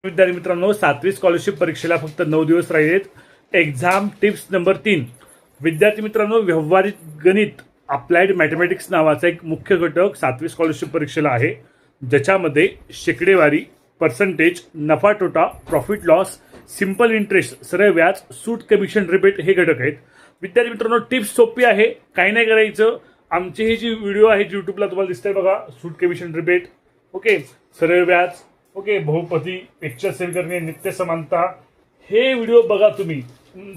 विद्यार्थी मित्रांनो, 7वी स्कॉलरशिप परीक्षेला फक्त 9 दिवस राहिलेत. Exam tips number 3. विद्यार्थी मित्रांनो, व्यावहारिक गणित अप्लाइड मॅथमॅटिक्स नावाचा एक मुख्य घटक 7वी स्कॉलरशिप परीक्षेला आहे, ज्याच्यामध्ये शेकडेवारी, पर्सेंटेज, नफा तोटा, प्रॉफिट लॉस, सिंपल इंटरेस्ट, सरळ व्याज, सूट, कमिशन, रिबेट हे घटक आहेत. विद्यार्थी मित्रांनो, टिप्स सोपी आहे, काही नाही करायचं. आमचे हे जी व्हिडिओ आहेत यूट्यूबला तुम्हाला दिसतंय बघा, सूट, कमिशन, रिबेट, ओके, सरळ व्याज, ओके, बहुपदी, पिक्चर सेव्ह करणे, नित्य समानता, हे व्हिडिओ बघा तुम्ही.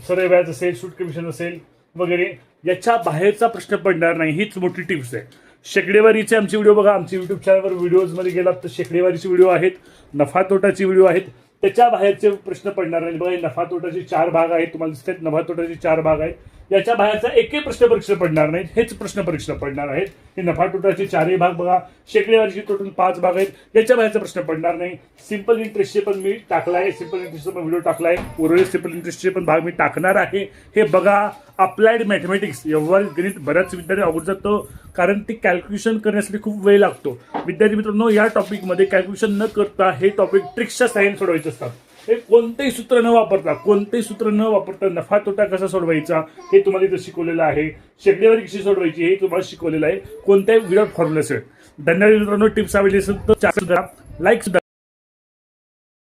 सरळ व्याज असेल, सूट कमिशन असेल वगैरे, याच्या बाहेरचा प्रश्न पडणार नाही, हीच मोठी टिप्स आहे. शेकडेवारीचे आमचे व्हिडिओ बघा, आमच्या युट्यूब चॅनलवर व्हिडिओजमध्ये गेलात तर शेकडेवारीचे व्हिडिओ आहेत, नफा तोटाचे व्हिडिओ आहेत, त्याच्या बाहेरचे प्रश्न पडणार नाही. बघा, नफा तोटाचे 4 भाग आहेत, तुम्हाला दिसतात नफा तोटाचे 4 भाग आहेत. याच्या बाहेरचा एकही प्रश्न परीक्षा पडणार नाहीत, हेच प्रश्न परीक्षा पडणार आहेत. हे नफा तोटाचे 4ही भाग बघा, शेकडेवारीचे टोटल 5 भाग आहेत, याच्या बाहेरचा प्रश्न पडणार नाही. सिंपल इंटरेस्टचे पण मी टाकलाय, सिंपल इंटरेस्टचा पण व्हिडिओ टाकलाय, उर्वरित सिंपल इंटरेस्टचे पण भाग मी टाकणार आहे. हे बघा. अप्लाइड मॅथमॅटिक्स व्यावहारिक गणित बऱ्याच विद्यार्थी अवघड जातो, कारण ती कॅल्क्युलेशन करण्यासाठी खूप वेळ लागतो. विद्यार्थी मित्रांनो, या टॉपिकमध्ये कॅल्क्युलेशन न करता हे टॉपिक ट्रिक्सच्या साहाय्याने सोडवायचे असतात. हे कोणतेही सूत्र न वापरता नफा तोटा कसा सोडवायचा हे तुम्हाला इथं शिकवलेलं आहे. शेकडेवारी कशी सोडवायची हे तुम्हाला शिकवलेलं आहे, कोणत्याही विदाउट फॉर्म्युला सेट. धन्यवाद मित्रांनो. टिप्स आवडली असेल तर लाईक सुद्धा